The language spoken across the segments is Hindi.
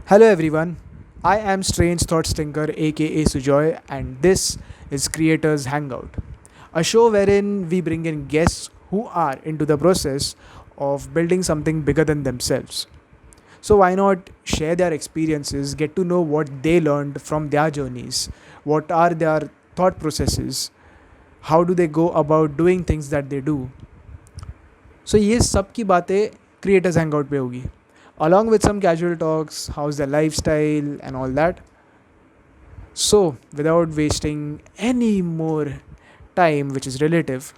Hello everyone, I am Strange Thought Stinker aka Sujoy, and this is Creators Hangout, a show wherein we bring in guests who are into the process of building something bigger than themselves. So, why not share their experiences, get to know what they learned from their journeys, what are their thought processes, how do they go about doing things that they do. So, ये सब की बातें क्रिएटर्स हैंगआउट पे होगी along with some casual talks, how's their lifestyle and all that. So, without wasting any more time, which is relative,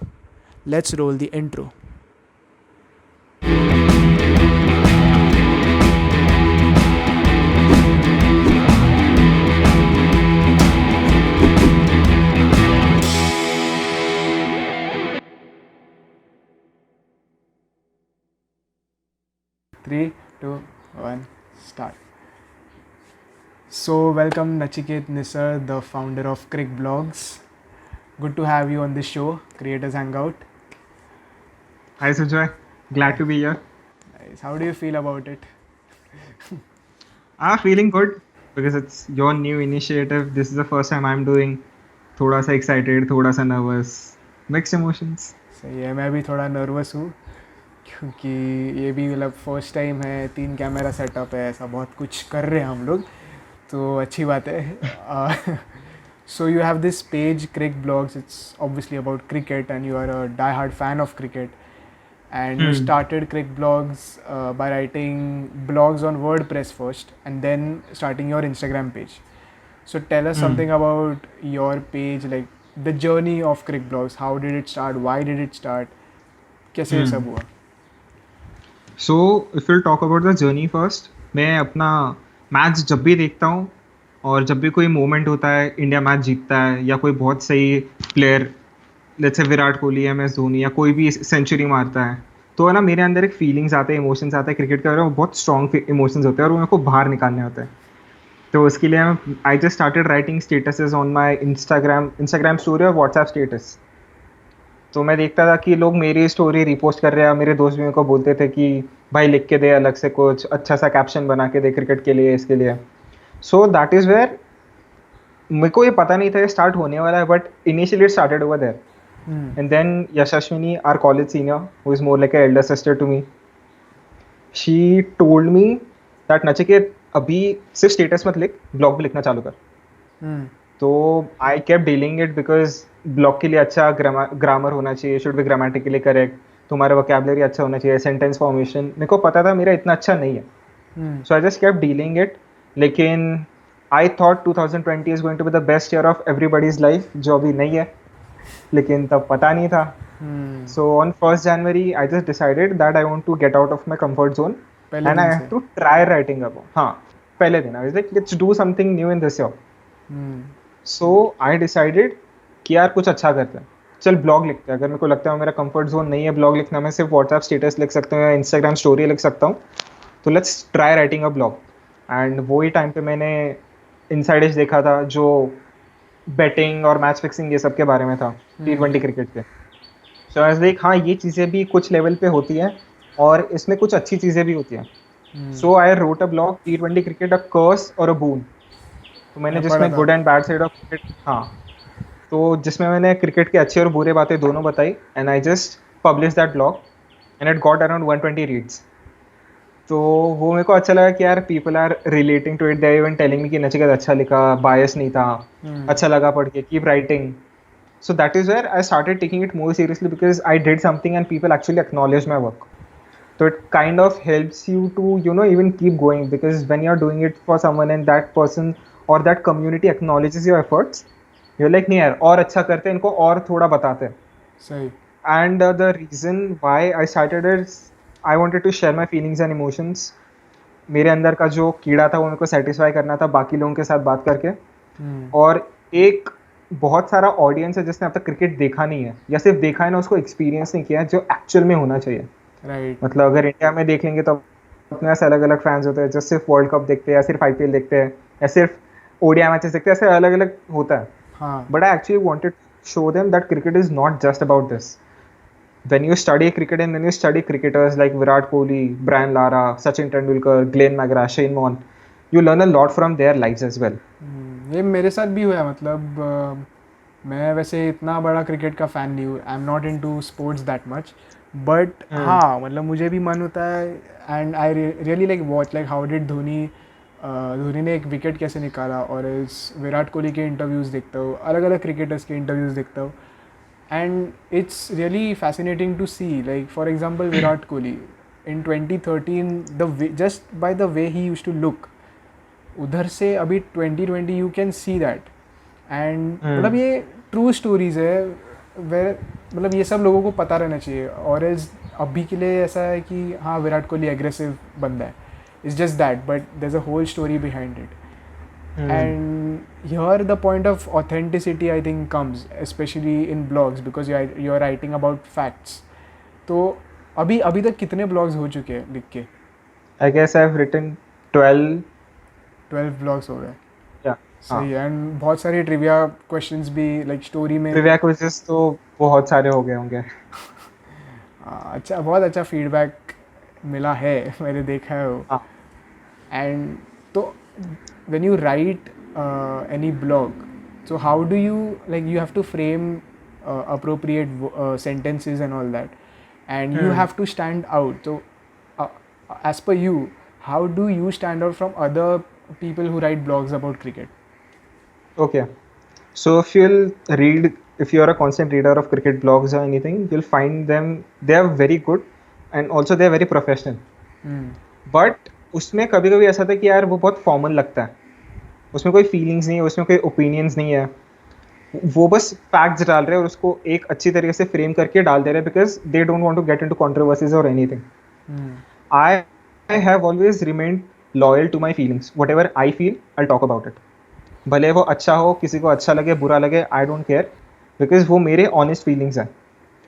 let's roll the intro. 3, 2, 1, start. So, welcome Nachiket Nisar, the founder of Crick Blogs. Good to have you on this show, Creators Hangout. Hi Sujoy, glad to be here. Nice. How do you feel about it? Feeling good because it's your new initiative. This is the first time I'm doing. थोड़ा सा excited, थोड़ा सा nervous, mixed emotions. सही है, मैं भी थोड़ा नर्वस हूँ क्योंकि ये भी मतलब फर्स्ट टाइम है, 3 कैमरा सेटअप है, ऐसा बहुत कुछ कर रहे हैं हम लोग, तो अच्छी बात है. So you have this page, Crick Blogs. It's obviously about cricket, and you are a die-hard fan of cricket. And you started Crick Blogs by writing blogs on WordPress first, and then starting your Instagram page. So tell us something about your page, like the journey of Crick Blogs. How did it start? Why did it start? कैसे ये सब हुआ? So if we'll talk about the journey first, मैं अपना मैच जब भी देखता हूँ और जब भी कोई मोमेंट होता है, इंडिया मैच जीतता है या कोई बहुत सही player, let's say Virat Kohli, MS Dhoni या कोई भी सेंचुरी मारता है, तो है ना मेरे अंदर एक फीलिंग्स आते हैं, इमोशंस आते हैं क्रिकेट के बारे में, बहुत स्ट्रॉन्ग इमोशंस होते हैं और उनको बाहर निकालने होते हैं. तो उसके लिए I just started writing statuses on my Instagram story और व्हाट्सएप स्टेटस. तो मैं देखता था कि लोग मेरी स्टोरी रिपोस्ट कर रहे हैं, मेरे दोस्त भी मेरे को बोलते थे कि भाई लिख के दे, अलग से कुछ अच्छा सा कैप्शन बना के दे क्रिकेट के लिए, इसके लिए. सो दैट इज़ वेयर मेरे को ये पता नहीं था ये स्टार्ट होने वाला है, but initially it started over there. And then Yashashwini, our college senior, who is more like an elder sister to me, she told me that Nachiket, अभी सिर्फ स्टेटस मत लिख, ब्लॉग भी लिखना चालू कर. तो I kept delaying it because blog के लिए अच्छा ग्रामर होना चाहिए, शुड बी ग्रामेटिकली करेक्ट, तुम्हारा वोकैबुलरी अच्छा होना चाहिए, सेंटेंस फॉर्मेशन. मेरे को पता था मेरा इतना अच्छा नहीं है, so I just kept delaying it. लेकिन I thought 2020 is going to be the best year of everybody's life, जो अभी नहीं है, लेकिन तब पता नहीं था. So on 1st January, I just decided that I want to get out of my comfort zone and I have to try writing a book. हाँ, पहले दिन I was like, let's do something new in this year. So I decided कि यार कुछ अच्छा करते हैं, चल ब्लॉग लिखते हैं. अगर मेरे को लगता है मेरा कंफर्ट जोन नहीं है ब्लॉग लिखना, मैं सिर्फ व्हाट्सएप स्टेटस लिख सकता हूँ या इंस्टाग्राम स्टोरी लिख सकता हूँ, तो let's try writing a blog. And वही टाइम पे मैंने इनसाइड एज देखा था जो बैटिंग और मैच फिक्सिंग ये सब के बारे में था, T20 क्रिकेट के. सो आई वाज लाइक हाँ, ये चीज़ें भी कुछ लेवल पे होती हैं और इसमें कुछ अच्छी चीज़ें भी होती हैं. So I wrote a blog, T20 cricket a curse और अ बून. तो मैंने जिसमें good and bad side of cricket, हाँ, तो जिसमें मैंने क्रिकेट की अच्छी और बुरी बातें दोनों बताई, and I just publish that blog and it got around 120 reads. तो वो मेरे को अच्छा लगा कि यार people are relating to it, they even telling me कि नचिकेत अच्छा लिखा, बायस नहीं था, अच्छा लगा पढ़ के, keep writing. So that is where I started taking it more seriously because I did something and people actually acknowledged my work. So it kind of helps you to, even keep going, because when you're doing it for someone and that person or that community acknowledges your efforts, you're like नहीं यार और अच्छा करते हैं, इनको और थोड़ा बताते हैं. सही. And the reason why I started is I wanted to share my feelings and emotions. मेरे अंदर का जो कीड़ा था वो मेरे को सेटिस्फाई करना था बाकी लोगों के साथ बात करके. और एक बहुत सारा ऑडियंस है जिसने अब तक क्रिकेट देखा नहीं है, या सिर्फ देखा है ना, उसको एक्सपीरियंस नहीं किया है, जो एक्चुअल में होना चाहिए. राइट. मतलब अगर इंडिया में देख लेंगे तो अपने पास अलग अलग फैंस होते हैं जो सिर्फ वर्ल्ड कप देखते हैं या सिर्फ IPL देखते हैं या सिर्फ ODI मैचेस देखते हैं, ऐसे अलग अलग होता है. But I actually wanted to show them that cricket is not just about this. When you study cricket and when you study cricketers like Virat Kohli, Brian Lara, Sachin Tendulkar, Glenn McGrath, Shane Warne, you learn a lot from their lives as well. ये मेरे साथ भी हुआ है, मतलब मैं वैसे इतना बड़ा क्रिकेट का फ़ैन नहीं हूँ, आई am not into sports that much, but Hmm. हाँ मतलब मुझे भी मन होता है and I really like watch like how did Dhoni ने एक विकेट कैसे निकाला, और इस विराट कोहली के इंटरव्यूज़ देखता हूँ, अलग अलग क्रिकेटर्स के इंटरव्यूज़ देखता हूँ, and it's really fascinating to see, like for example Virat Kohli in 2013, just by the way he used to look, उधर से अभी 2020 you can see that, and मतलब Hmm. ये ट्रू स्टोरीज है, वे मतलब ये सब लोगों को पता रहना चाहिए, और इज अभी के लिए ऐसा है कि हाँ विराट कोहली एग्रेसिव बंदा है, it's just that, but there is a whole story behind it. Hmm. And here the point of authenticity I think comes, especially in blogs, because you're writing about facts. तो अभी अभी तक कितने ब्लॉग्स हो चुके हैं लिख के? I guess I've written 12. 12 blogs हो गए. Yeah. सही हाँ. है. एंड बहुत सारे ट्रिविया क्वेश्चंस भी लाइक स्टोरी में. Trivia quizzes तो बहुत सारे हो गए होंगे. अच्छा, बहुत अच्छा फीडबैक मिला है मैंने देखा है वो. हाँ. एंड तो when you write any blog, so how do you, like you have to frame appropriate sentences and all that, and you Hmm. have to stand out. So uh, as per you, how do you stand out from other people who write blogs about cricket? Okay. So if you're a constant reader of cricket blogs or anything, you'll find them, they are very good and also they are very professional. Hmm. But उसमें कभी कभी ऐसा था कि यार वो बहुत फॉर्मल लगता है, उसमें कोई फीलिंग्स नहीं है, उसमें कोई ओपिनियंस नहीं है, वो बस फैक्ट्स डाल रहे हैं और उसको एक अच्छी तरीके से फ्रेम करके डाल दे रहे हैं because they don't want to get into controversies और anything. Hmm. I I have always remained loyal to my feelings. Whatever I feel I talk about it. भले वो अच्छा हो, किसी को अच्छा लगे बुरा लगे, आई डोंट केयर, बिकॉज वो मेरे ऑनेस्ट फीलिंग्स हैं.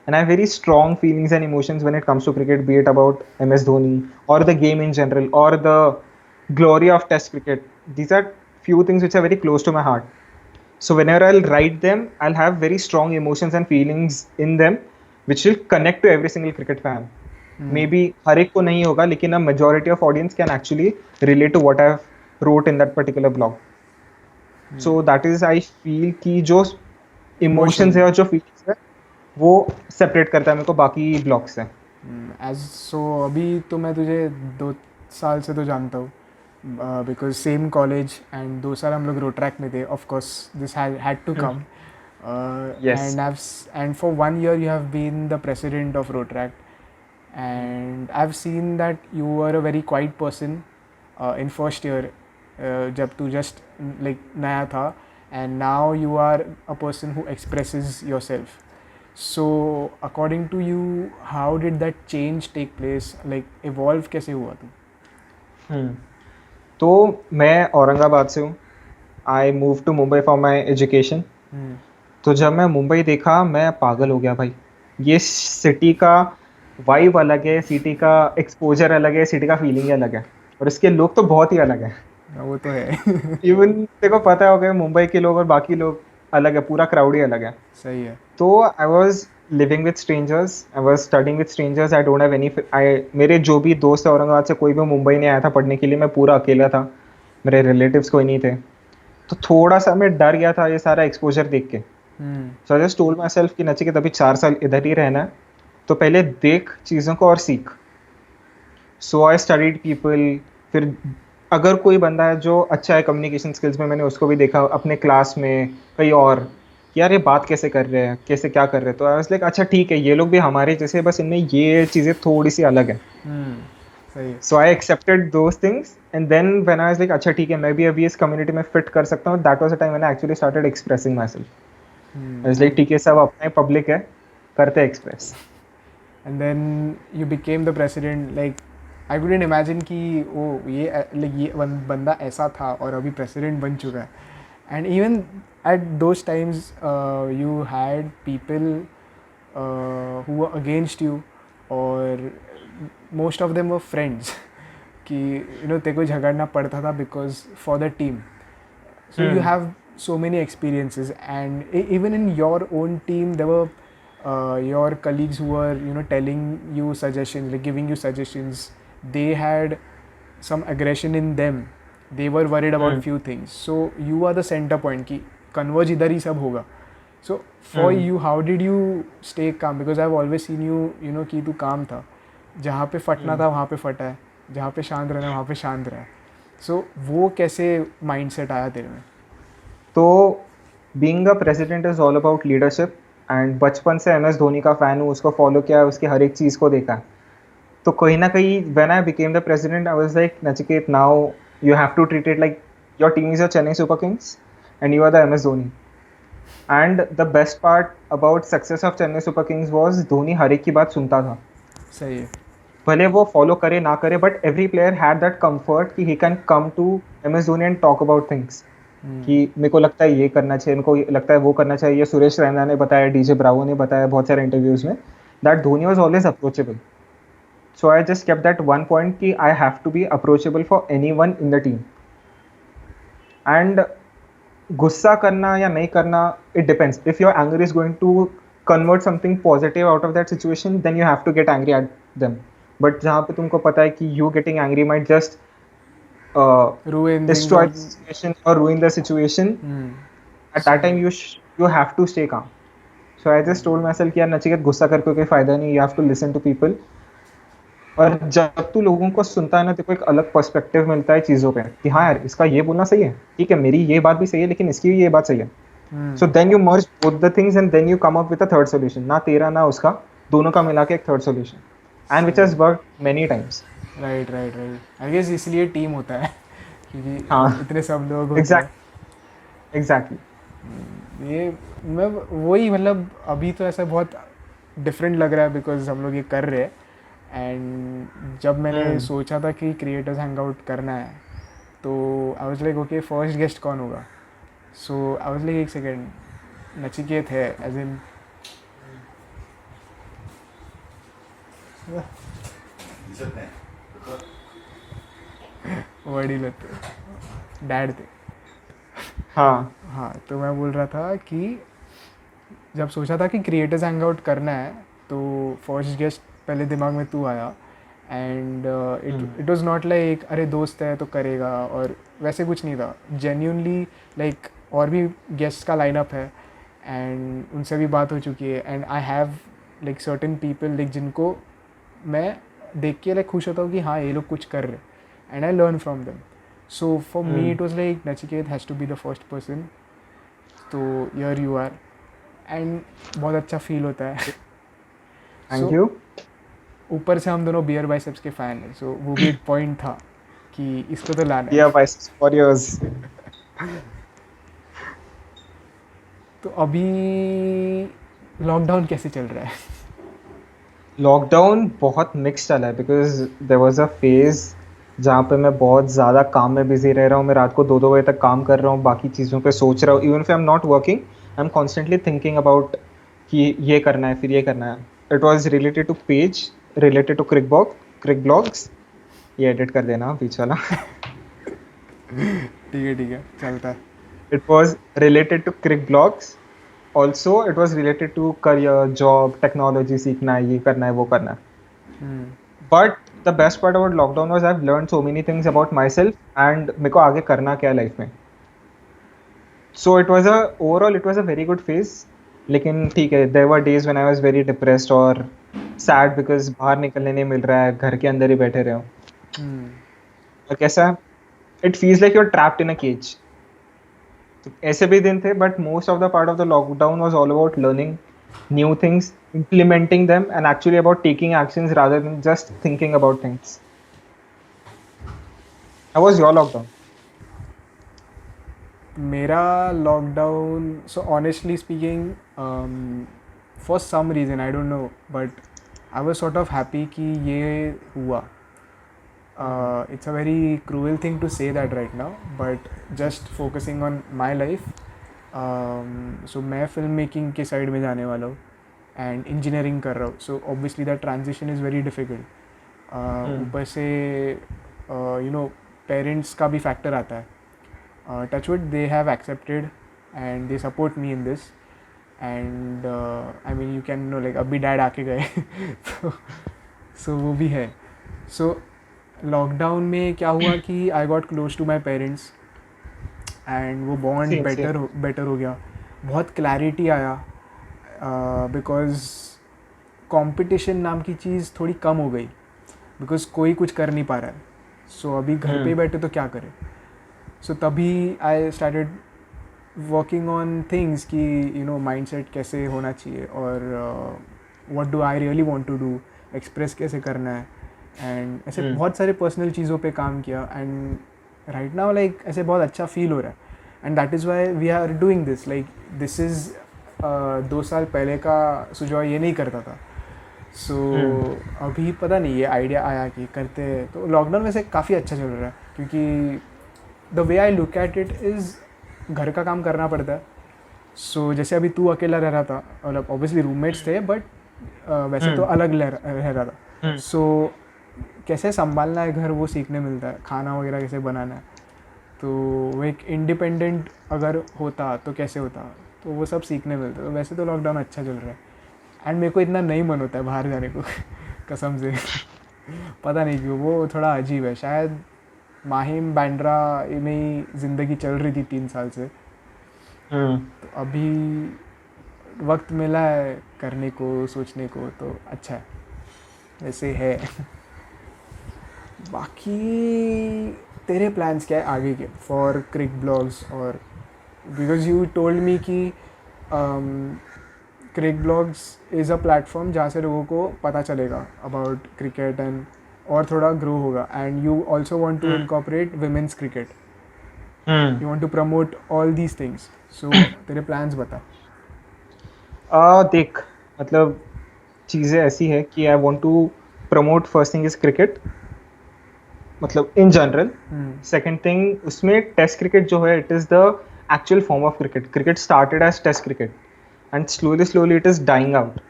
And I have very strong feelings and emotions when it comes to cricket, be it about MS Dhoni or the game in general or the glory of Test cricket. These are few things which are very close to my heart. So whenever I'll write them, I'll have very strong emotions and feelings in them, which will connect to every single cricket fan. Maybe हर एक को नहीं होगा, लेकिन a majority of audience can actually relate to what I've wrote in that particular blog. So that is I feel कि जो emotions है और जो feelings है वो सेपरेट करता है मेरे को बाकी ब्लॉग से. एज सो अभी तो मैं तुझे 2 साल से तो जानता हूँ, बिकॉज सेम कॉलेज, एंड 2 साल हम लोग रोट्रैक में थे. Of course this had to come. Yes. And for 1 year you have been the president of Rotract, and I've seen that you were a very quiet person in first year, जब तू just like नया था, and now you are a person who expresses yourself. So according to you, how did that change take place, like evolve कैसे हुआ तू? तो मैं औरंगाबाद से हूँ. I move to Mumbai for my education. तो जब मैं मुंबई देखा मैं पागल हो गया भाई. ये सिटी का वाइब अलग है, सिटी का एक्सपोजर अलग है, सिटी का फीलिंग अलग है और इसके लोग तो बहुत ही अलग है. वो तो है. इवन तेरे को पता होगा मुंबई के लोग और बाकी लोग अलग है, पूरा क्राउड ही अलग है. सही है. तो I was living with strangers, I was studying with strangers. I don't have any, मेरे जो भी दोस्त है औरंगाबाद से कोई भी मुंबई नहीं आया था पढ़ने के लिए. मैं पूरा अकेला था, मेरे रिलेटिव्स कोई नहीं थे. तो थोड़ा सा मैं डर गया था ये सारा एक्सपोजर देख के. So I just told myself कि नचिकेत अभी 4 साल इधर ही रहना है, तो पहले देख चीज़ों को और सीख. सो आई स्टडीड पीपल. फिर अगर कोई बंदा है जो अच्छा है कम्युनिकेशन स्किल्स में, मैंने उसको भी देखा अपने क्लास में कहीं और, कि यार ये बात कैसे कर रहे हैं, कैसे क्या कर रहे हैं. तो आई वाज लाइक अच्छा ठीक है, ये लोग भी हमारे जैसे, बस इनमें ये चीज़ें थोड़ी सी अलग है. सही है. So I accepted those things and then when I was like अच्छा ठीक है, मैं भी अभी इस कम्युनिटी में फिट कर सकता हूँ. That was the time when I actually started expressing my self. I was like ठीक है, सब अपने पब्लिक है, करते express. And then you became the president. Like I couldn't imagine कि वो ये बंदा ऐसा था और अभी president बन चुका है. And even at those times you had people who were against you, or most of them were friends. कि तेरे को झगड़ना पड़ता था because for the team. So you have so many experiences, and even in your own team there were your colleagues who were telling you suggestions, like giving you suggestions. They had some aggression in them, they were worried about few things, so you are the centre point कि कन्वर्ज इधर ही सब होगा. So for you how did you stay calm, because I have always seen you know कि तू काम था, जहाँ पे फटना था वहाँ पे फटा है, जहाँ पे शांत रहना है वहाँ पे शांत रहा है. सो वो कैसे माइंडसेट आया तेरे में? तो being a president is all about leadership, and बचपन से एम एस धोनी का फ़ैन हूँ, उसको फॉलो किया है, उसकी हर एक चीज़ को देखा है. तो कहीं ना कहीं when I became the president I was like, Nachiket, now you have to treat it like your team is a Chennai Super Kings and you are the M S Dhoni. And the best part about success of Chennai Super Kings was Dhoni हर एक की बात सुनता था. सही है. भले वो फॉलो करे ना करे, but every player had that comfort कि he can come to M S Dhoni and talk about things, कि मेरे को लगता है ये करना चाहिए, मेरे को लगता है वो करना चाहिए. सुरेश रैना ने बताया, डीजे ब्रावो ने बताया बहुत सारे इंटरव्यूज में, that Dhoni was always approachable. So I just kept that one point कि I have to be approachable for anyone in the team. And गुस्सा करना या नहीं करना, it depends. If your anger is going to convert something positive out of that situation, then you have to get angry at them. But जहाँ पे तुमको पता है कि you getting angry might just Ruin destroy the things situation or ruin the situation, at that time you have to stay calm. So I just told myself कि यार नचिकेत, गुस्सा करके कोई फायदा नहीं, you have to listen to people. और जब तू लोगों को सुनता है ना, तेरे को एक अलग पर्सपेक्टिव मिलता है चीज़ों पे, कि हाँ यार, इसका ये बोलना सही है, ठीक है, मेरी ये बात भी सही है, लेकिन इसकी भी ये बात सही है. So then you merge both the things and then you come up with a third solution, ना तेरा ना उसका, दोनों का मिला के एक third solution, and which has worked many times. Right right right. I guess इसलिए टीम होता है क्योंकि हाँ. इतने सब लोग होते हैं. एग्जैक्टली. ये मैं वही, मतलब अभी तो ऐसा बहुत डिफरेंट लग रहा है बिकॉज हम लोग ये कर रहे हैं. एंड जब मैंने सोचा था कि क्रिएटर्स हैंग आउट करना है, तो आई was like okay, first guest कौन होगा. सो आई वाज लाइक एक सेकेंड, नचिकेत है, एज इन वडील होते, डैड थे. हाँ. हाँ, तो मैं बोल रहा था कि जब सोचा था कि क्रिएटर्स हैंग आउट करना है, तो फर्स्ट गेस्ट पहले दिमाग में तू आया. And it was not like अरे दोस्त है तो करेगा, और वैसे कुछ नहीं था. जेन्यूनली लाइक और भी गेस्ट का लाइनअप है एंड उनसे भी बात हो चुकी है. And I have like certain people like जिनको मैं देख के लाइक खुश होता हूँ कि हाँ ये लोग कुछ कर रहे, and I learn from them. So for me it was like Nachiket has to be the first person. तो हियर यू आर, एंड बहुत अच्छा फील होता है. Thank you. ऊपर से हम दोनों बियर बाइसेप्स के फ़ैन हैं, सो वो भी एक पॉइंट था कि इसको तो लाना है. Yeah, biceps warriors. तो अभी लॉकडाउन कैसे चल रहा है? लॉकडाउन बहुत मिक्स चला है, because there was a phase जहाँ पे मैं बहुत ज़्यादा काम में बिजी रह रहा हूँ. मैं रात को 2-2 बजे तक काम कर रहा हूँ, बाकी चीज़ों पे सोच रहा हूँ. Even if I am not working, I am constantly thinking about कि ये करना है, फिर ये करना है. It was related to page, related to Crick Blogs. ये एडिट कर देना बीच वाला. ठीक है, चलता है. It was related to crick blogs. Also, it was related to career, job, technology सीखना है, ये करना है, वो करना है. But the best part about lockdown was I've learned so many things about myself and मेरे को आगे करना क्या है लाइफ में. So overall it was a very good phase. लेकिन ठीक है, there were days when I was very depressed और sad because बाहर निकलने नहीं मिल रहा है, घर के अंदर ही बैठे रहे हो. और कैसा, it feels like you're trapped in a cage. तो ऐसे भी दिन थे, but most of the part of the lockdown was all about learning new things, implementing them, and actually about taking actions rather than just thinking about things. How was your lockdown? मेरा lockdown, so honestly speaking, for some reason I don't know, but I was sort of happy कि ये हुआ. It's a very cruel thing to say that right now, but just focusing on my life. So मैं फिल्म मेकिंग के साइड में जाने वाला हूँ एंड इंजीनियरिंग कर रहा हूँ. So obviously that transition is very difficult. ऊपर से यू नो पेरेंट्स का भी फैक्टर आता है. Touch wood they have accepted and they support me in this. And I mean you can know like अभी डैड आके गए. सो वो भी है. सो लॉकडाउन में क्या हुआ कि I got close to my parents and वो बॉन्ड सेम सेम। बेटर हो गया. बहुत क्लैरिटी आया बिकॉज कंपटीशन नाम की चीज़ थोड़ी कम हो गई बिकॉज कोई कुछ कर नहीं पा रहा है. सो अभी घर पे ही बैठे तो क्या करें. सो तभी I started working on things कि यू नो माइंडसेट कैसे होना चाहिए और what do I really want to do, express कैसे करना है एंड ऐसे बहुत सारे पर्सनल चीज़ों पे काम किया एंड राइट नाउ लाइक ऐसे बहुत अच्छा फील हो रहा है and that is why we are doing this. Like this is 2 साल पहले का सुझाव ये नहीं करता था. सो अभी पता नहीं ये आइडिया आया कि करते हैं. तो लॉकडाउन वैसे काफ़ी अच्छा चल रहा है क्योंकि the way I look at it is घर का काम करना पड़ता है. सो जैसे अभी तू अकेला रह रहा था, मतलब ऑब्वियसली रूममेट्स थे बट वैसे तो अलग रह रहा था. सो कैसे संभालना है घर वो सीखने मिलता है, खाना वगैरह कैसे बनाना है. तो वो एक इंडिपेंडेंट अगर होता तो कैसे होता, तो वो सब सीखने मिलता. तो वैसे तो लॉकडाउन अच्छा चल रहा है एंड मेरे को इतना नहीं मन होता है बाहर जाने को कसम से पता नहीं क्यों, वो थोड़ा अजीब है. शायद माहिम बांद्रा में ही ज़िंदगी चल रही थी 3 साल से. तो अभी वक्त मिला है करने को, सोचने को, तो अच्छा है वैसे है. बाकी तेरे प्लान्स क्या है आगे के फॉर क्रिक ब्लॉग्स? और बिकॉज यू टोल्ड मी कि क्रिक ब्लॉग्स इज़ अ प्लेटफॉर्म जहाँ से लोगों को पता चलेगा अबाउट क्रिकेट एंड और थोड़ा ग्रो होगा and you also want to incorporate women's cricket, you want to promote all these things. So तेरे प्लान्स बता. देख, मतलब चीज़ें ऐसी है कि I want to promote. First thing is cricket, मतलब इन जनरल. सेकंड थिंग, उसमें टेस्ट क्रिकेट जो है it is the actual form of cricket. Cricket started as test cricket and slowly it is dying out,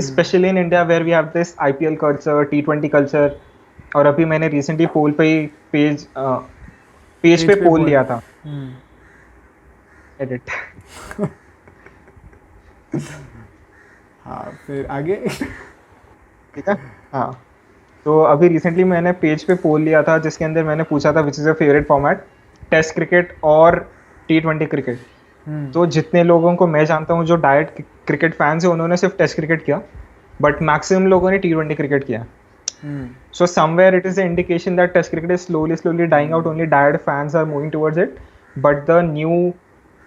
specially in India where we have this IPL culture, T20 culture. और अभी मैंने रिसेंटली पोल पे ही पेज पे पोल लिया था. एडिट. हाँ फिर आगे. ठीक है. हाँ, तो अभी रिसेंटली मैंने पेज पे पोल लिया था जिसके अंदर मैंने पूछा था which is your favourite format, test cricket और T20 क्रिकेट. तो जितने लोगों को मैं जानता हूँ जो डायरेक्ट क्रिकेट फैंस है उन्होंने सिर्फ टेस्ट क्रिकेट किया, बट मैक्सिमम लोगों ने T20 क्रिकेट किया. So somewhere it is an indication that test cricket is slowly dying out. Only diehard fans are moving towards it, but the new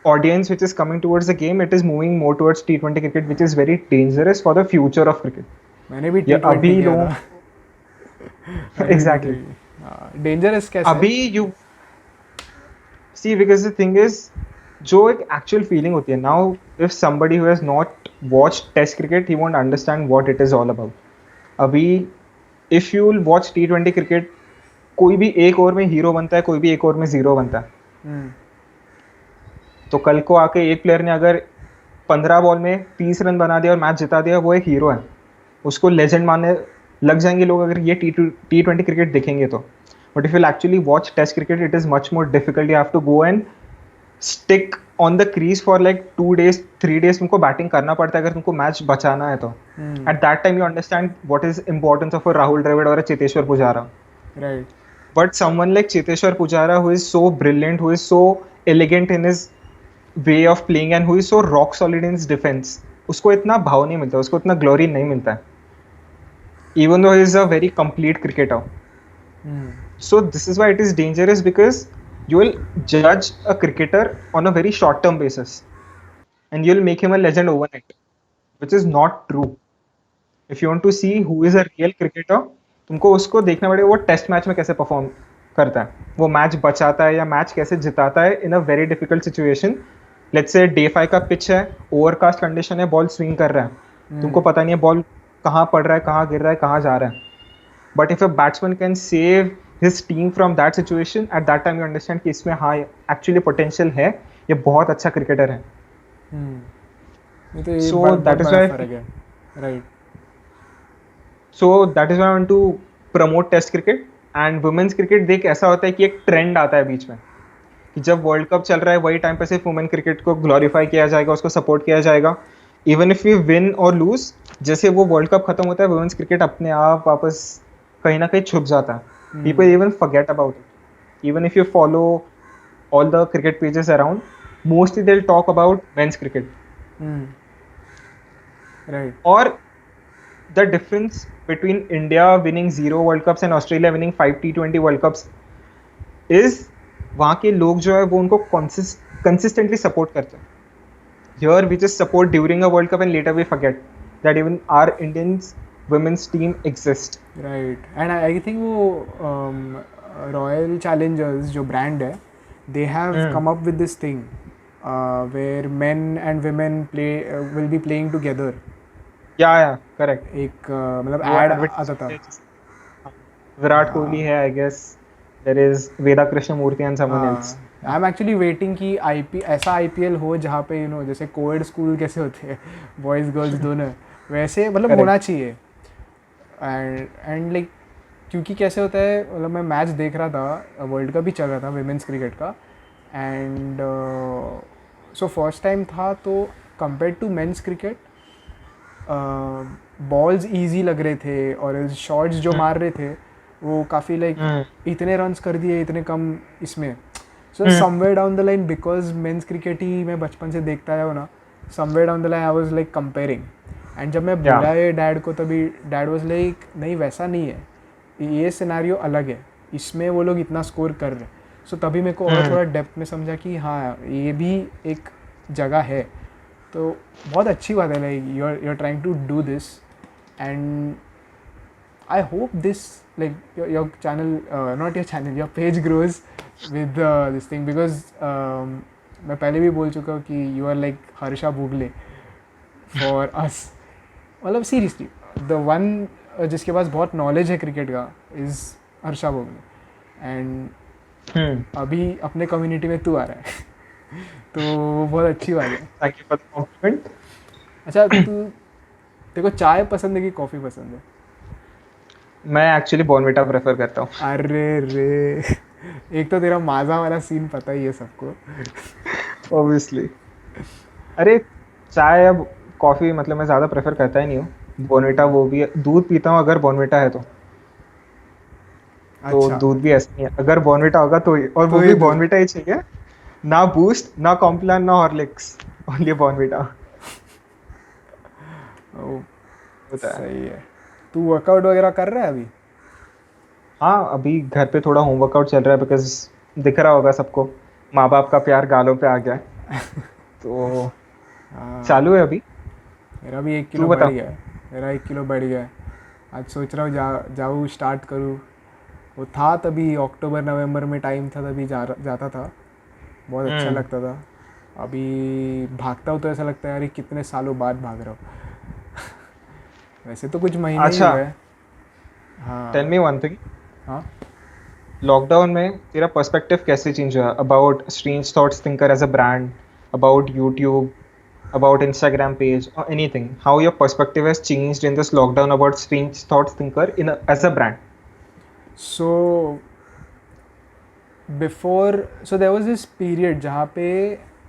audience which is coming towards the game, it is moving more towards T20 cricket, which is very dangerous for the future of cricket. मैंने भी ये T20 अभी किया लोग था. exactly. डेंजरस कैसे? अभी you see, because the thing is, जो एक actual feeling होती है. Now if somebody who has not watched test cricket, he won't understand what it is all about. अभी if you will watch T20 cricket, कोई भी एक ओवर में हीरो बनता है, कोई भी एक ओवर में जीरो बनता है. तो कल को आके एक प्लेयर ने अगर 15 बॉल में 30 रन बना दिया और मैच जिता दिया, वो एक हीरो है, उसको लेजेंड मानने लग जाएंगे लोग अगर ये T20 क्रिकेट देखेंगे तो. But if you actually watch test cricket, it is much more difficult. You have to go and stick on the crease for like 2 days 3 days. तुमको बैटिंग करना पड़ता है अगर तुमको मैच बचाना है तो. At that time you understand what is importance of a Rahul Dravid और a Cheteshwar Pujara. Right. But someone like Cheteshwar Pujara who is so brilliant, who is so elegant in his way of playing and who is so rock solid in his defence, उसको इतना भाव नहीं मिलता, उसको इतना ग्लोरी नहीं मिलता है, even though he is a very complete cricketer. So this is why it is dangerous, because you will judge a cricketer on a very short term basis and you'll make him a legend overnight, which is not true. If you want to see who is a real cricketer, तुमको उसको देखना पड़ेगा वो टेस्ट मैच में कैसे परफॉर्म करता है, वो मैच बचाता है या मैच कैसे जिताता है in a very difficult situation. Let's say day 5 का पिच है, ओवरकास्ट कंडीशन है, बॉल स्विंग कर रहा है, तुमको पता नहीं है बॉल कहाँ पड़ रहा है, कहाँ गिर रहा है, कहाँ जा रहा है. But if a batsman can save his team from that situation, at that time you understand कि इसमें हाँ एक्चुअली पोटेंशियल है, ये बहुत अच्छा क्रिकेटर है. So that is why right. So that is why I want to promote test cricket and women's cricket. देख ऐसा होता है कि एक ट्रेंड आता है बीच में कि जब वर्ल्ड कप चल रहा है वही टाइम पे सिर्फ वुमेन क्रिकेट को ग्लोरीफाई किया जाएगा, उसको सपोर्ट किया जाएगा. इवन इफ वी विन और लूज, जैसे वो वर्ल्ड कप खत्म होता है वुमेन्स क्रिकेट अपने आप वापस कहीं ना कहीं छुप जाता है. People even forget about it. Even if you follow all the cricket pages around, mostly they'll talk about men's cricket. Right. Or the difference between India winning 0 World Cups and Australia winning 5 T20 World Cups is वहाँ के लोग जो है वो उनको consistently support करते हैं. Here we just support during a World Cup and later we forget that even our Indians women's team exists. Right. And I think वो Royal Challengers जो brand है, they have come up with this thing where men and women will be playing together. Yeah, correct. एक मतलब वो ad advertisement आता था. है विराट कोहली है, I guess there is Veda Krishnamurthy and someone else. I am actually waiting कि ऐसा IPL हो जहाँ पे जैसे कोएड स्कूल कैसे होते हैं, बॉयज़ गर्ल्स दोनों, वैसे मतलब Correct. होना चाहिए. एंड लाइक क्योंकि कैसे होता है, मतलब मैं मैच देख रहा था, वर्ल्ड कप भी चल रहा था विमेंस क्रिकेट का, एंड सो फर्स्ट टाइम था, तो compare to men's cricket balls easy लग रहे थे और शॉट्स जो मार रहे थे वो काफ़ी लाइक इतने रन्स कर दिए इतने कम इसमें. So somewhere down the line, because men's cricket ही मैं बचपन से देखता आया हूँ ना, somewhere down the line I was like comparing. And जब मैं बोला ये डैड को, तभी डैड वाज लाइक नहीं वैसा नहीं है, ये सिनेरियो अलग है, इसमें वो लोग इतना स्कोर कर रहे हैं. सो तभी मेरे को और थोड़ा डेप्थ में समझा कि हाँ ये भी एक जगह है. तो बहुत अच्छी बात है, like you are trying to do this, and I hope this, like your channel, not your channel, your page grows with this thing, because मैं पहले भी बोल चुका हूँ कि you are like Harsha Bhogle for us. मतलब seriously, the one जिसके पास बहुत knowledge है क्रिकेट का is हर्षा भोगले, and अभी अपने कम्युनिटी में तू आ रहा है तो बहुत अच्छी बात है. Thank you for the compliment. अच्छा, तेरे को चाय पसंद है कि कॉफ़ी पसंद है? मैं एक्चुअली बॉर्नविटा प्रेफर करता हूँ. अरे रे, एक तो तेरा माजा वाला सीन पता ही है सबको. ऑब्वियसली. अरे चाय अब कॉफ़ी मतलब मैं ज़्यादा प्रेफर करता ही नहीं हूँ. बॉर्नविटा वो भी दूध पीता हूँ अगर बॉर्नविटा है तो अच्छा, दूध भी ऐसा नहीं है, अगर बॉर्नविटा होगा तो ही, और वो भी बॉर्नविटा ही चाहिए, ना बूस्ट ना कॉम्प्लान ना हॉर्लिक्स, ओनली बॉर्नविटा होता है. सही है. तू वर्कआउट वगैरह कर रहा है अभी? हाँ अभी घर पे थोड़ा होम वर्कआउट चल रहा है, बिकॉज दिख रहा होगा सबको माँ बाप का प्यार गालों पे आ गया है तो चालू है अभी. मेरा भी 1 किलो बढ़ गया है. मेरा 1 किलो बढ़ गया है. आज सोच रहा हूँ जाऊँ स्टार्ट करूँ. वो था तभी अक्टूबर नवंबर में टाइम था, तभी जाता था, बहुत अच्छा लगता था. अभी भागता हूँ तो ऐसा लगता है यार कितने सालों बाद भाग रहा हूँ. वैसे तो कुछ महीने ही हुए. हाँ, टेल मी वन थिंग. हाँ, लॉकडाउन में तेरा पर्सपेक्टिव कैसे चेंज हुआ about Strange Thoughts Thinker as a brand, about YouTube, about Instagram page or anything? How your perspective has changed in this lockdown about Strange Thoughts Thinker as a brand? So there was this period जहाँ पे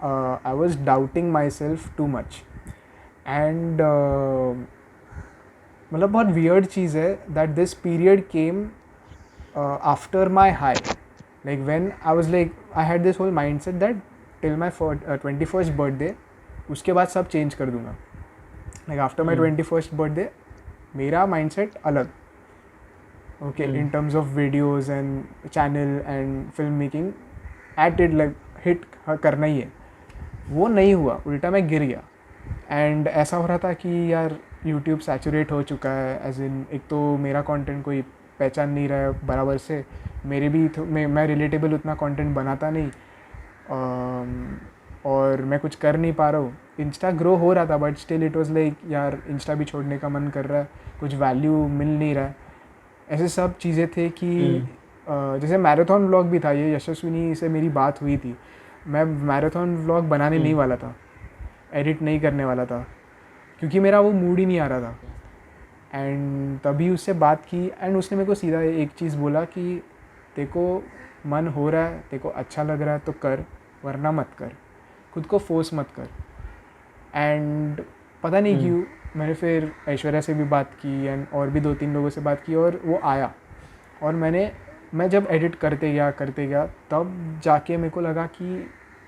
I was doubting myself too much, and मतलब बहुत weird चीज़ है that this period came after my high. Like when I was like, I had this whole mindset that till my 21st birthday, उसके बाद सब चेंज कर दूंगा. Like after my 21st birthday मेरा माइंडसेट अलग. Okay, in terms of videos and channel and film making at it like hit करना ही है. वो नहीं हुआ, उल्टा मैं गिर गया. एंड ऐसा हो रहा था कि यार यूट्यूब सैचुरेट हो चुका है, एज इन एक तो मेरा कंटेंट कोई पहचान नहीं रहा है बराबर से, मेरे भी मैं रिलेटेबल उतना कंटेंट बनाता नहीं, और मैं कुछ कर नहीं पा रहा हूँ. इंस्टा ग्रो हो रहा था but still it was like यार इंस्टा भी छोड़ने का मन कर रहा है, कुछ वैल्यू मिल नहीं रहा है. ऐसे सब चीज़ें थे कि जैसे मैराथन व्लॉग भी था, ये यशस्विनी से मेरी बात हुई थी. मैं मैराथन व्लॉग बनाने नहीं वाला था, एडिट नहीं करने वाला था, क्योंकि मेरा वो मूड ही नहीं आ रहा था. एंड तभी उससे बात की एंड उसने मेरे को सीधा एक चीज़ बोला कि तेको मन हो रहा है, तेको अच्छा लग रहा है तो कर, वरना मत कर, खुद को फोर्स मत कर. एंड पता नहीं क्यों मैंने फिर ऐश्वर्या से भी बात की एंड और भी 2-3 लोगों से बात की, और वो आया और मैंने मैं जब एडिट करते गया तब जाके मेरे को लगा कि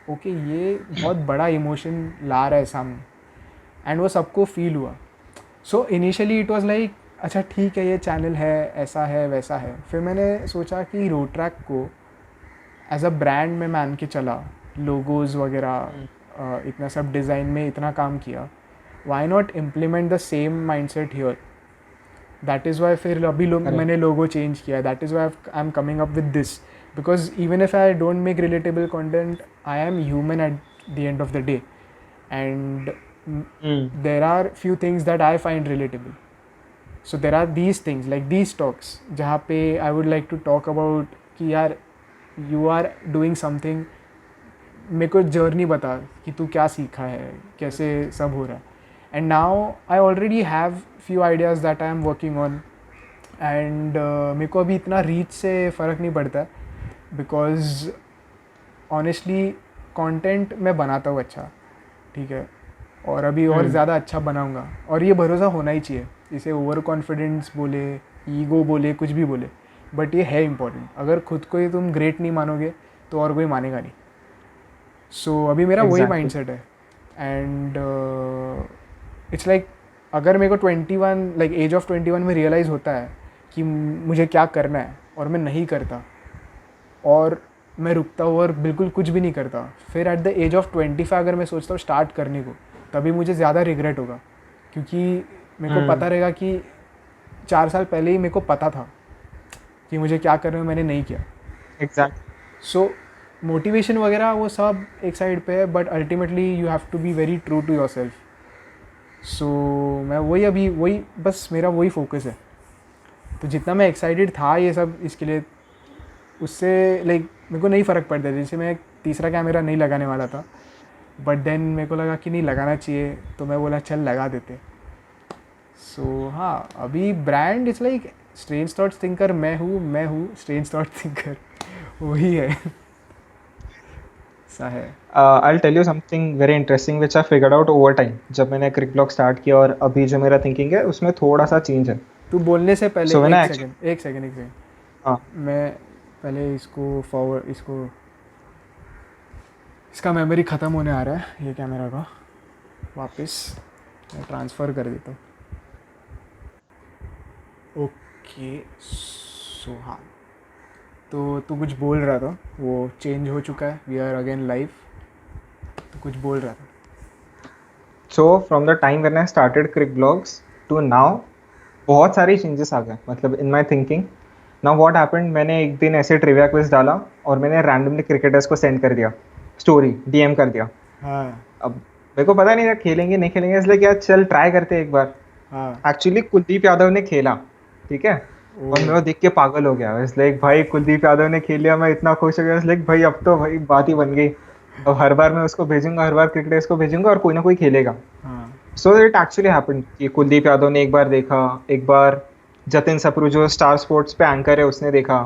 ओके ये बहुत बड़ा इमोशन ला रहा है सामने, एंड वो सबको फील हुआ. So initially it was like अच्छा ठीक है ये चैनल है, ऐसा है वैसा है. फिर मैंने सोचा कि रोड ट्रैक को एज अ ब्रांड में मान के चला, लोगोज वगैरह इतना सब डिज़ाइन में इतना काम किया, why not implement the same mindset here. That is why फिर अभी करेक्ट. मैंने लोगो चेंज किया. That is why I am coming up with this, because even if I don't make relatable content, I am human at the end of the day, and there are few things that I find relatable. So there are these things like these talks जहाँ पे I would like to talk about कि यार you are doing something, मेरे को जर्नी बता कि तू क्या सीखा है, कैसे सब हो रहा है. And now I already have few ideas that I am working on, and मेरे को अभी इतना रीच से फ़र्क नहीं पड़ता है, बिकॉज ऑनेस्टली कंटेंट मैं बनाता हूँ अच्छा, ठीक है, और अभी और ज़्यादा अच्छा बनाऊंगा. और ये भरोसा होना ही चाहिए, इसे ओवर कॉन्फिडेंस बोले, ईगो बोले, कुछ भी बोले, बट ये है इम्पॉर्टेंट. अगर खुद को ही तुम ग्रेट नहीं मानोगे तो और कोई मानेगा नहीं. सो अभी मेरा वही एग्जैक्टली. माइंडसेट है. एंड इट्स लाइक अगर मेरे को 21 लाइक एज ऑफ 21 में रियलाइज़ होता है कि मुझे क्या करना है और मैं नहीं करता, और मैं रुकता हूँ और बिल्कुल कुछ भी नहीं करता, फिर एट द एज ऑफ 25 अगर मैं सोचता हूँ स्टार्ट करने को, तभी मुझे ज़्यादा रिग्रेट होगा, क्योंकि मेरे को पता रहेगा कि 4 साल पहले ही मेरे को पता था कि मुझे क्या करना है, मैंने नहीं किया. एग्जैक्ट. सो मोटिवेशन वगैरह वो सब एक साइड पे है, but ultimately you have to be very true to yourself. सो मैं वही अभी वही बस मेरा वही फोकस है. तो जितना मैं एक्साइटेड था ये सब इसके लिए, उससे लाइक मेरे को नहीं फ़र्क पड़ता. जैसे मैं तीसरा कैमरा नहीं लगाने वाला था, बट देन मेरे को लगा कि नहीं लगाना चाहिए, तो मैं बोला चल लगा देते. सो हाँ, अभी brand it's like strange Thoughts thinker. मैं हूँ स्ट्रेंज थॉट थिंकर. वही है. सा है. I'll tell you something very interesting which I figured out over time. जब मैंने क्रिक ब्लॉग स्टार्ट किया और अभी जो मेरा थिंकिंग है उसमें थोड़ा सा चेंज है. तू बोलने से पहले So when I एक actually, सेकंड एक सेकंड एक सेकंड हाँ, मैं पहले इसको फॉरवर्ड इसका मेमोरी ख़त्म होने आ रहा है ये कैमरा का, वापस मैं ट्रांसफ़र कर देता हूँ. ओके. सो हाँ, तो तू कुछ बोल रहा था, वो चेंज हो चुका है, वी आर अगेन लाइव. तो कुछ बोल रहा था. so from the time when I started Crick Blogs to now बहुत सारी चेंजेस आ गए मतलब in my thinking. Now what happened, मैंने एक दिन ऐसे ट्रिविया क्विज डाला और मैंने रैंडमली क्रिकेटर्स को सेंड कर दिया, स्टोरी डीएम कर दिया. हाँ अब मेरे को पता नहीं था खेलेंगे नहीं खेलेंगे, इसलिए क्या चल ट्राई करते हैं एक बार. हाँ. एक्चुअली कुलदीप यादव ने खेला, ठीक है, और मैं वो देख के पागल हो गया. इसलिए भाई कुलदीप यादव ने खेल लिया, मैं इतना खुश हो गया. इसलिए भाई अब तो भाई बात ही बन गई. अब हर बार मैं उसको भेजूंगा, हर बार क्रिकेटर्स को भेजूंगा और कोई ना कोई खेलेगा. हाँ. सो इट एक्चुअली हैपेंड कि कुलदीप यादव ने एक बार देखा, एक बार जतिन सप्रू जो स्टार स्पोर्ट्स पे एंकर है उसने देखा,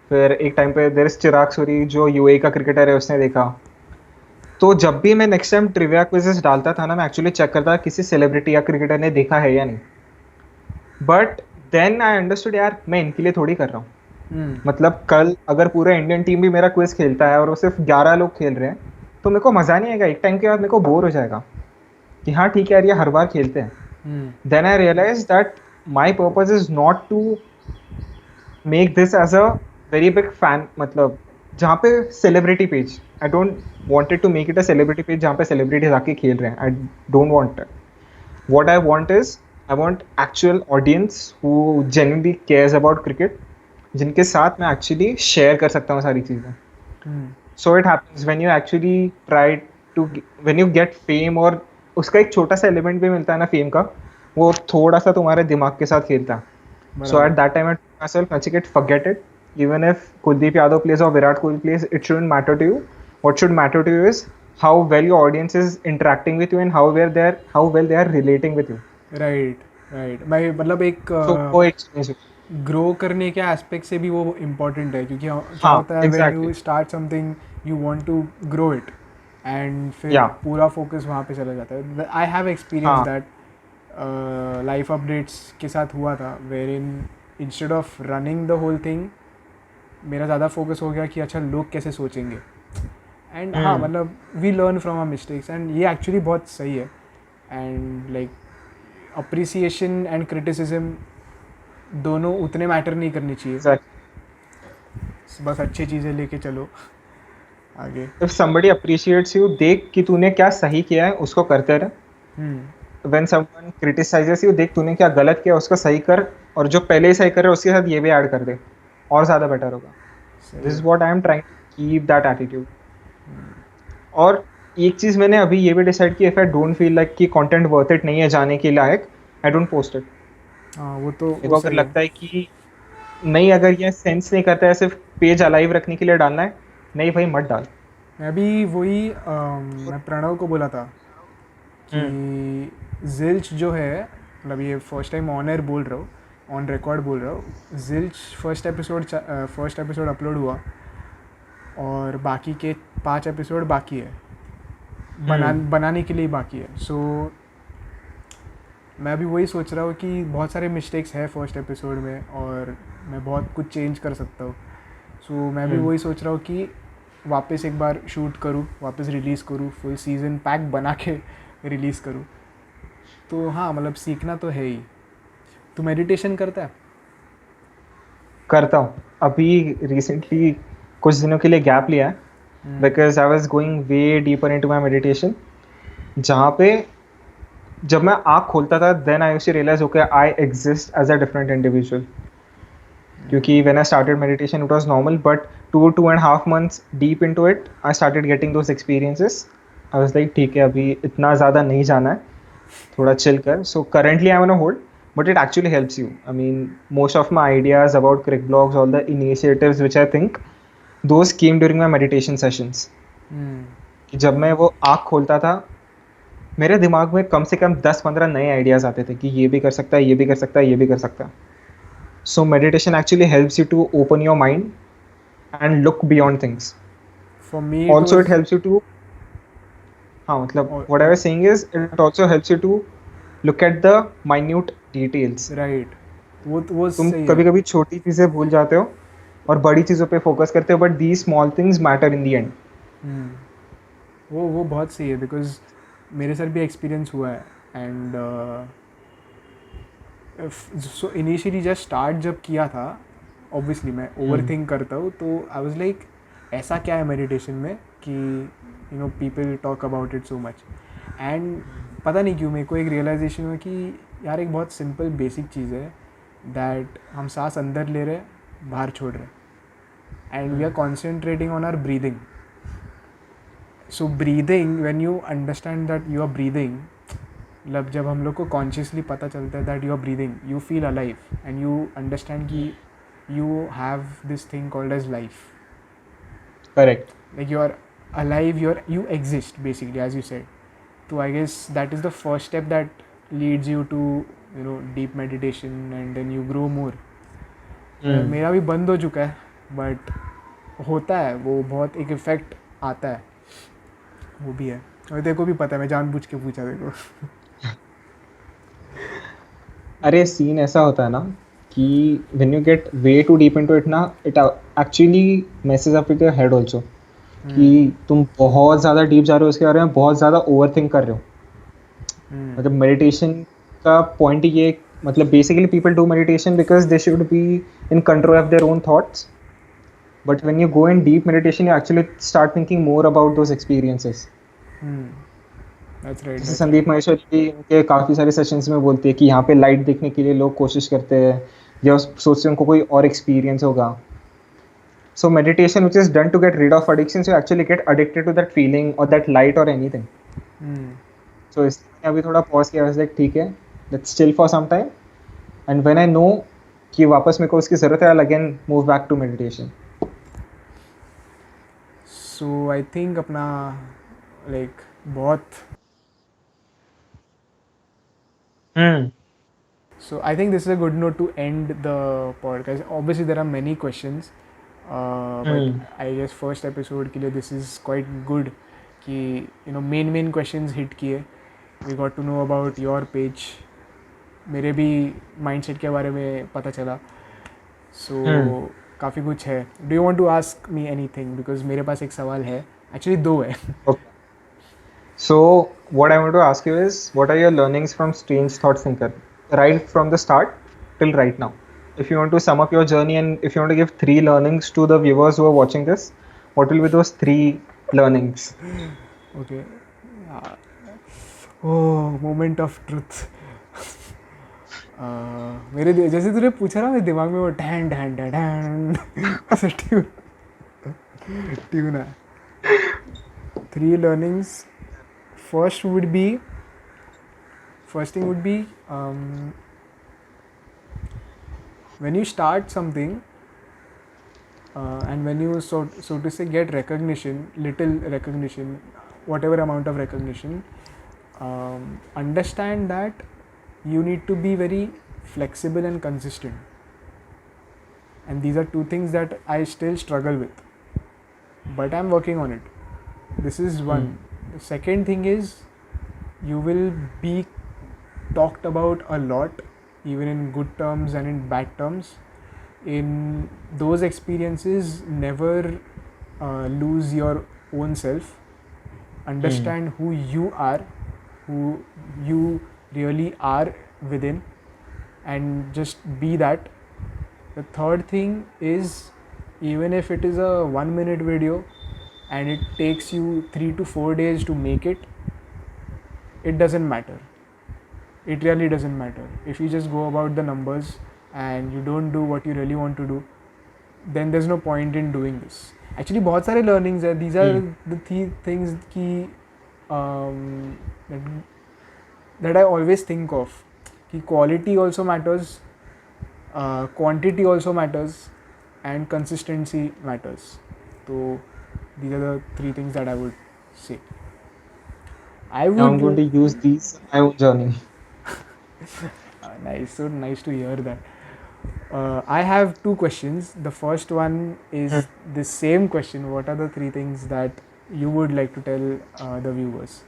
फिर एक टाइम पे देयर इज चिराग सूरी जो यूएई का क्रिकेटर है उसने देखा. तो जब भी मैं नेक्स्ट टाइम ट्रिविया क्विजेस डालता था ना, मैं एक्चुअली चेक करता किसी सेलिब्रिटी या क्रिकेटर ने देखा है या नहीं. बट देन आई अंडरस्टूड यार मैं इनके लिए थोड़ी कर रहा हूँ. मतलब कल अगर पूरा इंडियन टीम भी मेरा क्विज खेलता है और वो सिर्फ 11 लोग खेल रहे हैं तो मेरे को मज़ा नहीं आएगा. एक टाइम के बाद मेरे को बोर हो जाएगा कि हाँ ठीक है यार ये हर बार खेलते हैं. Then I realise that my purpose is not to make this as a very big fan, मतलब जहाँ पे celebrity page, I don't wanted to make it a celebrity page जहाँ पे सेलिब्रिटीज आके खेल रहे हैं. I don't want. What I want is I want actual audience who genuinely cares about cricket, जिनके साथ मैं एक्चुअली शेयर कर सकता हूँ सारी चीज़ें. So it happens when you actually try to, when you get fame, और उसका एक छोटा सा एलिमेंट भी मिलता है ना फेम का, वो थोड़ा सा तुम्हारे दिमाग के साथ खेलता है. So at that time I told myself, Nachiket, forget it. Even if Kuldeep Yadav plays or Virat Kohli plays, it shouldn't matter to you. What should matter to you is how well your audience is interacting with you and how well they are relating with you. Right. मैं मतलब एक So वो experience. ग्रो करने के एस्पेक्ट से भी वो इम्पोर्टेंट है, क्योंकि क्या हाँ, होता है when exactly. You start something you want to grow it, and फिर Yeah. पूरा फोकस वहाँ पे चला जाता है. आई हैव एक्सपीरियंस हाँ. दैट लाइफ अपडेट्स के साथ हुआ था, wherein instead of running the whole thing मेरा ज़्यादा फोकस हो गया कि अच्छा लोग कैसे सोचेंगे. एंड हाँ, हम्म मतलब we learn from our mistakes and ये एक्चुअली बहुत सही है. And like appreciation and criticism दोनों उतने मैटर नहीं करनी चाहिए. एग्जैक्टली. बस अच्छी चीज़ें लेके चलो आगे. इफ somebody appreciates you, देख कि तूने क्या सही किया है, उसको करते रहे. when someone criticizes you, देख तूने क्या गलत किया, उसको सही कर. और जो पहले ही सही कर रहे उसके साथ ये भी ऐड कर दे, और ज़्यादा बेटर होगा. सही दिस इज है. What I am trying to keep that attitude. और एक चीज़ मैंने अभी ये भी डिसाइड की, if I don't feel like कि कंटेंट वर्थ इट नहीं है जाने के लायक, आई डोंट पोस्ट इट. हाँ, वो मेरे वो को अगर सही है. लगता है कि नहीं, अगर ये सेंस नहीं करता है, सिर्फ पेज अलाइव रखने के लिए डालना है, नहीं भाई मत डाल. मैं भी वही मैं प्रणव को बोला था हम्म कि जिल्च जो है, मतलब ये फर्स्ट टाइम ऑन एयर बोल रहा हूँ, ऑन रिकॉर्ड बोल रहा हूँ, जिल्च फर्स्ट एपिसोड अपलोड हुआ और बाकी के 5 एपिसोड बाकी है, बनाने के लिए बाकी है. सो मैं भी वही सोच रहा हूँ कि बहुत सारे मिस्टेक्स है फर्स्ट एपिसोड में और मैं बहुत कुछ चेंज कर सकता हूँ. सो मैं भी वही सोच रहा हूँ कि वापस एक बार शूट करूँ, वापस रिलीज़ करूँ, फुल सीज़न पैक बना के रिलीज़ करूँ. तो हाँ, मतलब सीखना तो है ही. तू मेडिटेशन करता है? करता हूँ. अभी रिसेंटली कुछ दिनों के लिए गैप लिया है, because I was going way deeper into my meditation. जहाँ पे जब मैं आँख खोलता था, then I used to realise okay I exist as a different individual. क्योंकि when I started meditation it was normal, but 2.5 months deep into it I started getting those experiences. I was like ठीक है, अभी इतना ज़्यादा नहीं जाना है, थोड़ा चिल कर. So currently I am on a hold, but it actually helps you. I mean, most of my ideas about crick blogs, all the initiatives which I think, those came during my meditation sessions. कि जब मैं वो आँख खोलता था, मेरे दिमाग में कम से कम 10-15 नए आइडियाज़ आते थे कि ये भी कर सकता है, ये भी कर सकता है, ये भी कर सकता है. So meditation actually helps you to open your mind and look beyond things. For me it also it was helps you to, हाँ मतलब what I was saying is it also helps you to look at the minute details. Right. वो तुम सही है. कभी कभी छोटी चीज़ें भूल जाते हो और बड़ी चीज़ों पे फोकस करते हो, but the small things matter in the and. वो बहुत सही है बिकॉज मेरे साथ भी एक्सपीरियंस हुआ है. And so initially just start जब किया था, ऑब्वियसली मैं ओवर थिंक करता हूँ, तो आई वाज लाइक ऐसा क्या है मेडिटेशन में कि you know people talk about it so much. And पता नहीं क्यों मेरे को एक रियलाइजेशन हुआ कि यार एक बहुत सिंपल बेसिक चीज़ है दैट हम सांस अंदर ले रहे बाहर छोड़ रहे, and we are concentrating on our breathing. So breathing, when you understand that you are breathing, मतलब जब हम लोग को कॉन्शियसली पता चलता है that you are breathing, you feel alive and you understand कि you have this thing called as life. Correct. Like you are alive, you exist basically, as you said. So I guess that is the first step that leads you to deep meditation and then you grow more. मेरा भी बंद हो चुका है बट होता है वो, बहुत एक इफेक्ट आता है वो भी है. और तेरे को भी पता है, मैं जानबूझ के पूछा देखो. अरे सीन ऐसा होता है ना कि when you get way too deep into it ना, it actually messes up with your head also. कि तुम बहुत ज़्यादा डीप जा रहे हो उसके बारे में, बहुत ज़्यादा ओवर थिंक कर रहे हो. मतलब मेडिटेशन का पॉइंट ये, मतलब basically people do meditation because they should be in control of their own thoughts. But when you go in deep meditation you actually start thinking more about those experiences. That's right. जैसे संदीप महेश्वरी जी उनके काफ़ी सारे सेशंस में बोलते हैं कि यहाँ पे लाइट देखने के लिए लोग कोशिश करते हैं या सोचते हैं उनको कोई और एक्सपीरियंस होगा. So meditation, which is done to get rid of addictions, you actually get addicted to that feeling or that light or anything. So इसलिए मैंने अभी थोड़ा pause किया, वैसे ठीक है, let's chill for some time, and when I know कि वापस मेरे को उसकी ज़रूरत है, I'll again move back to meditation. So I think अपना like बहुत. So I think this is a good note to end the podcast. Obviously there are many questions, but I guess first episode के लिए this is quite good कि main questions hit किए. We got to know about your page. मेरे भी mindset के बारे में पता चला. So काफ़ी कुछ है. Do you want to ask me anything? Because मेरे पास एक सवाल है. Actually दो है. Okay. So what I want to ask you is, what are your learnings from Strange Thoughts Thinker, right from the start till right now? If you want to sum up your journey and if you want to give 3 learnings to the viewers who are watching this, what will be those 3 learnings? Okay. Oh, moment of truth. मेरे जैसे तूने पूछा ना, मेरे दिमाग में वो डैन डैन डैन डैन ऐसा ट्यून है. 3 learnings. First thing would be when you start something and when you so to say get recognition, little recognition, whatever amount of recognition, understand that you need to be very flexible and consistent. And these are 2 things that I still struggle with, but I'm working on it. This is one. The second thing is, you will be talked about a lot, even in good terms and in bad terms. In those experiences, never lose your own self. Understand who you are, who you really are within, and just be that. The third thing is, even if it is a 1-minute video and it takes you 3 to 4 days to make it, it doesn't matter. It really doesn't matter. If you just go about the numbers and you don't do what you really want to do, then there's no point in doing this. Actually बहुत सारे learnings है. These are the 3 things की that I always think of. कि quality also matters, quantity also matters, and consistency matters. So these are the 3 things that I would say. I'm going to use these in my own journey. Nice, so nice to hear that. I have 2 questions. The first one is the same question. What are the 3 things that you would like to tell the viewers?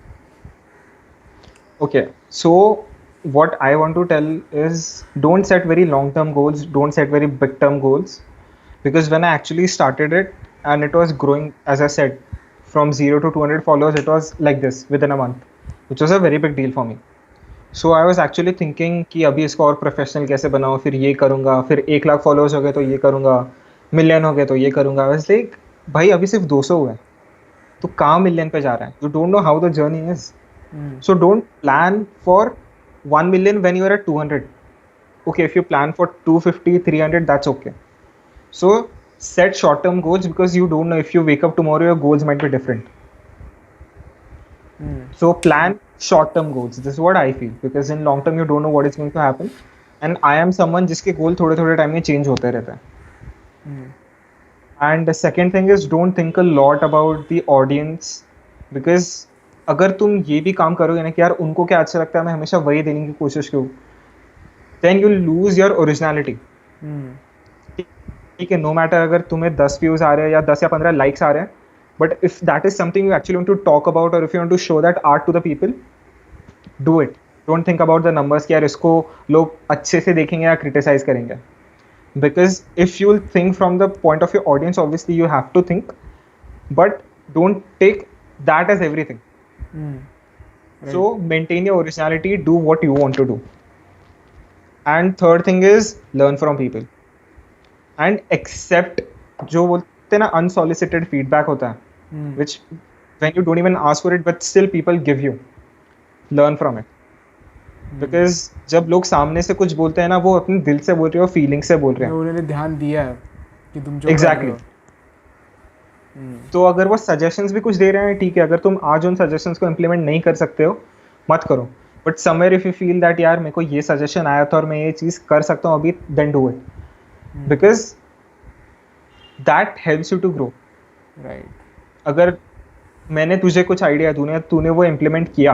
Okay, so what I want to tell is, don't set very long-term goals, don't set very big-term goals, because when I actually started it and it was growing, as I said, from 0 to 200 followers, it was like this within a month, which was a very big deal for me. So I was actually thinking कि अभी इसको और प्रोफेशनल कैसे बनाऊँ, फिर ये करूँगा, फिर 1 लाख फॉलोअर्स हो गए तो ये करूँगा, मिलियन हो गए तो ये करूँगा. I was like, भाई अभी सिर्फ 200 हुए हैं, तो कहाँ मिलियन पे जा रहा है? You don't know how the journey is. So don't plan for 1 million when you are at 200. Okay, if you plan for 250, 300, that's okay. So set short-term goals, because you don't know, if you wake up tomorrow, your goals might be different. So plan short-term goals. This is what I feel, because in long term you don't know what is going to happen. And I am someone जिसके goal थोड़े टाइम में change होते रहते हैं. And the second thing is, don't think a lot about the audience, because अगर तुम ये भी काम करोगे ना कि यार उनको क्या अच्छा लगता है, मैं हमेशा वही देने की कोशिश करूँ, then you'll lose your originality. ठीक है, no matter अगर तुम्हें 10 views आ रहे हैं या 10 या 15 likes आ रहे हैं, but if that is something you actually want to talk about, or if you want to show that art to the people, do it. Don't think about the numbers कि यार इसको लोग अच्छे से देखेंगे या criticize करेंगे. Because if you'll think from the point of your audience, obviously you have to think, but don't take that as everything. Right. So maintain your originality, do what you want to do. And third thing is, learn from people and accept जो बोलते हैं ना unsolicited feedback होता है, which when you don't even ask for it but still people give you, learn from it. Because जब लोग सामने से कुछ बोलते हैं ना, वो अपने दिल से बोल रहे हो, फीलिंग से बोल रहे हैं, उन्होंने ध्यान दिया है कि तुम जो exactly. तो अगर वो सजेशंस भी कुछ दे रहे हैं, ठीक है, अगर तुम आज उन सजेशंस को इम्प्लीमेंट नहीं कर सकते हो, मत करो. But somewhere if you feel that यार मेरे को ये सजेशन आया था और मैं ये चीज़ कर सकता हूँ अभी, then do it, because that helps you to grow. Right. अगर मैंने तुझे कुछ आइडिया, तूने वो इम्प्लीमेंट किया,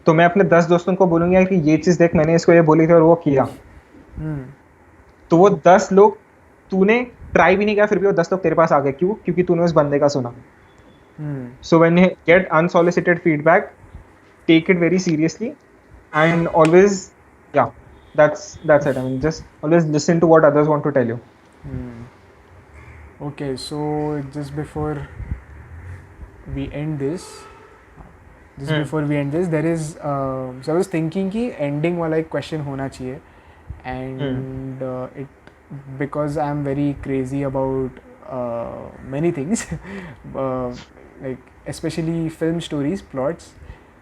तो मैं अपने 10 दोस्तों को बोलूँगा कि ये चीज़ देख, मैंने इसको ये बोली थी और वो किया. तो वो 10 लोग, तूने ट्राई भी नहीं किया, फिर भी वो 10 लोग तेरे पास आ गए. क्यों? क्योंकि तूने उस बंदे का सुना. So when you get unsolicited feedback, take it very seriously and always, या that's it. I mean, just always listen to what others want to tell you. Okay, so just before we end this, there is so I was thinking कि ending वाला एक question होना चाहिए, and it because I am very crazy about many things, uh, like especially film stories, plots.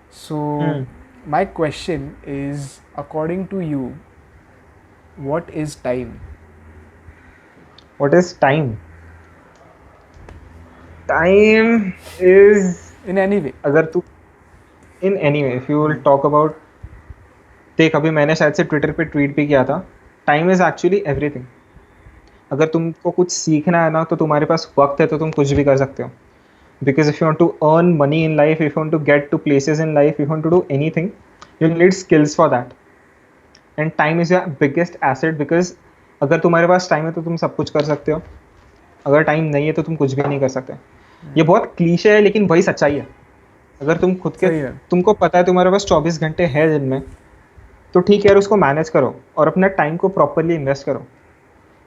So my question is, according to you, what is time? What is time? Time is, In any way. अगर तू in any way, if you will talk about, देख अभी मैंने शायद से ट्विटर पे ट्वीट भी किया था, टाइम इज एक्चुअली एवरीथिंग. अगर तुमको कुछ सीखना है ना तो तुम्हारे पास वक्त है तो तुम कुछ भी कर सकते हो. Because if you want to earn money in life, if you want to get to places in life, if you want to do anything, you need skills for that. And time is your biggest asset, because अगर तुम्हारे पास टाइम है तो तुम सब कुछ कर सकते हो, अगर टाइम नहीं है तो तुम कुछ भी नहीं कर सकते. ये बहुत क्लीशे है लेकिन वही सच्चाई है. अगर तुम खुद के, सही है. तुमको पता है तुम्हारे पास 24 घंटे है दिन में, तो ठीक है यार, उसको मैनेज करो और अपना टाइम को प्रॉपरली इन्वेस्ट करो.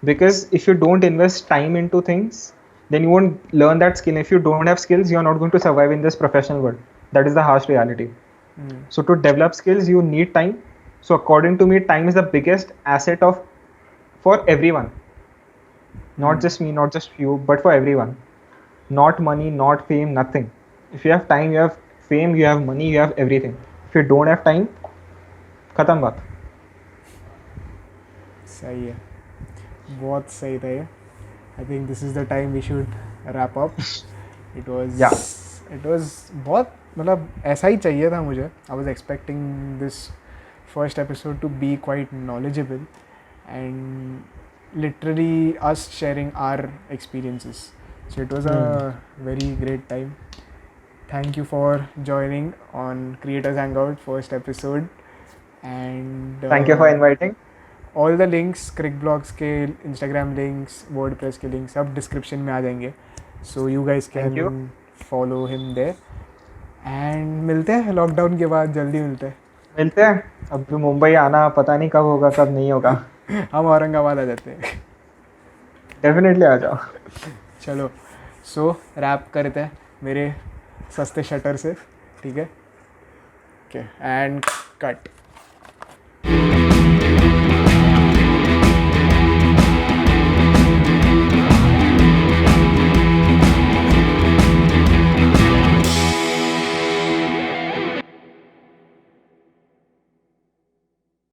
Because if you don't invest time in two things, then you won't learn that skill. If you don't have skills, you are not going to survive in this professional world. That is the harsh reality. So to develop skills, you need time. So according to me, time is the biggest asset of, for everyone, not just me, not just you, but for everyone. Not money, not fame, nothing. If you have time, you have fame, you have money, you have everything. If you don't have time, खत्म बात. सही है, बहुत सही था ये. I think this is the time we should wrap up. It was बहुत मतलब ऐसा ही चाहिए था मुझे. I was expecting this first episode to be quite knowledgeable and literally us sharing our experiences. So it was a very great time. Thank you for joining on Creators Hangout first episode. And Thank you for inviting. All the links, Crick Blogs के इंस्टाग्राम लिंक्स, वर्डप्रेस के लिंक्स सब डिस्क्रिप्शन में आ जाएंगे. So you guys can follow him there. And मिलते हैं लॉकडाउन के बाद, जल्दी मिलते हैं. अभी मुंबई आना पता नहीं कब होगा कब नहीं होगा. हम औरंगाबाद आ जाते हैं. डेफिनेटली आ जाओ. चलो, सो रैप करते हैं मेरे सस्ते शटर से, ठीक है. Okay, and cut.